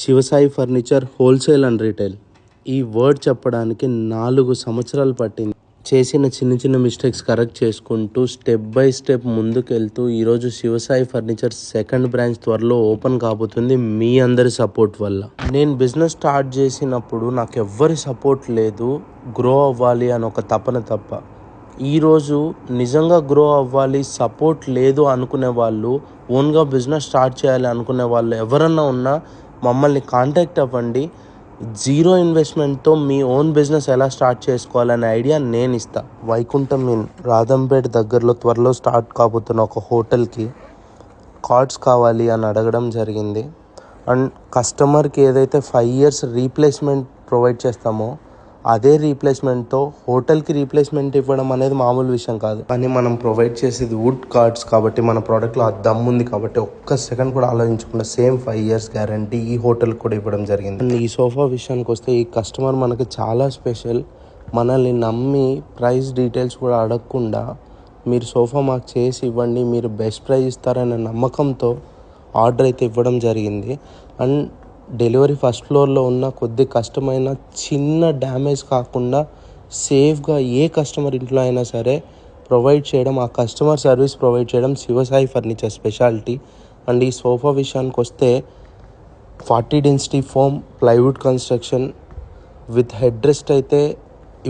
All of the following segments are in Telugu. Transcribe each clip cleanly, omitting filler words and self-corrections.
Shivasai furniture wholesale and retail. ఈ వర్డ్ చెప్పడానికి 4 సంవత్సరాలు పట్టింది. చేసిన చిన్న చిన్న మిస్టేక్స్ కరెక్ట్ చేసుకుంటూ స్టెప్ బై స్టెప్ ముందుకెళ్తూ ఈరోజు శివసాయి ఫర్నిచర్ సెకండ్ బ్రాంచ్ త్వరలో ఓపెన్ కాబోతుంది మీ అందరి సపోర్ట్ వల్ల. నేను బిజినెస్ స్టార్ట్ చేసినప్పుడు నాకు ఎవ్వరి సపోర్ట్ లేదు, గ్రో అవ్వాలి అని ఒక తపన తప్ప. ఈరోజు నిజంగా గ్రో అవ్వాలి, సపోర్ట్ లేదు అనుకునే వాళ్ళు, ఓన్గా బిజినెస్ స్టార్ట్ చేయాలి అనుకునే వాళ్ళు ఎవరన్నా ఉన్నా మమ్మల్ని కాంటాక్ట్ అవ్వండి. 0 ఇన్వెస్ట్మెంట్తో మీ ఓన్ బిజినెస్ ఎలా స్టార్ట్ చేసుకోవాలనే ఐడియా నేను ఇస్తా. వైకుంఠం ఇన్ రాధంపేట దగ్గరలో త్వరలో స్టార్ట్ కాబోతున్న ఒక హోటల్కి కార్డ్స్ కావాలి అని అడగడం జరిగింది. అండ్ కస్టమర్కి ఏదైతే 5 years రీప్లేస్మెంట్ ప్రొవైడ్ చేస్తామో అదే రీప్లేస్మెంట్తో హోటల్కి రీప్లేస్మెంట్ ఇవ్వడం అనేది మామూలు విషయం కాదు. కానీ మనం ప్రొవైడ్ చేసేది వుడ్ కార్డ్స్ కాబట్టి మన ప్రోడక్ట్లో ఆ దమ్ ఉంది కాబట్టి ఒక్క సెకండ్ కూడా ఆలోచించకుండా సేమ్ 5 years గ్యారంటీ ఈ హోటల్కి కూడా ఇవ్వడం జరిగింది. అండ్ ఈ సోఫా విషయానికి వస్తే ఈ కస్టమర్ మనకి చాలా స్పెషల్. మనల్ని నమ్మి ప్రైస్ డీటెయిల్స్ కూడా అడగకుండా మీరు సోఫా మాకు చేసి ఇవ్వండి, మీరు బెస్ట్ ప్రైస్ ఇస్తారనే నమ్మకంతో ఆర్డర్ అయితే ఇవ్వడం జరిగింది. అండ్ డెలివరీ ఫస్ట్ ఫ్లోర్లో ఉన్న కొద్ది కష్టమైన చిన్న డ్యామేజ్ కాకుండా సేఫ్గా ఏ కస్టమర్ ఇంట్లో అయినా సరే ప్రొవైడ్ చేయడం, ఆ కస్టమర్ సర్వీస్ ప్రొవైడ్ చేయడం శివసాయి ఫర్నిచర్ స్పెషాలిటీ. అండ్ ఈ సోఫా విషయానికి వస్తే 40 density foam plywood construction with head rest అయితే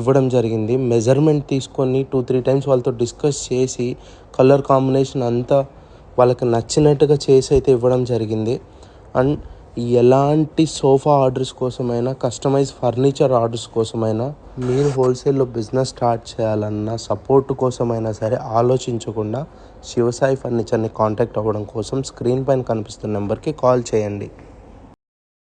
ఇవ్వడం జరిగింది. మెజర్మెంట్ తీసుకొని 2-3 times వాళ్ళతో డిస్కస్ చేసి కలర్ కాంబినేషన్ అంతా వాళ్ళకి నచ్చినట్టుగా చేసి అయితే ఇవ్వడం జరిగింది. అండ్ ఎలాంటి సోఫా ఆర్డర్స్ కోసమైనా, కస్టమైజ్ ఫర్నిచర్ ఆర్డర్స్ కోసమైనా, మీరు హోల్సేల్లో బిజినెస్ స్టార్ట్ చేయాలన్నా, సపోర్ట్ కోసమైనా సరే ఆలోచించకుండా శివసాయి ఫర్నిచర్ని కాంటాక్ట్ అవ్వడం కోసం స్క్రీన్ పైన కనిపిస్తున్న నెంబర్కి కాల్ చేయండి.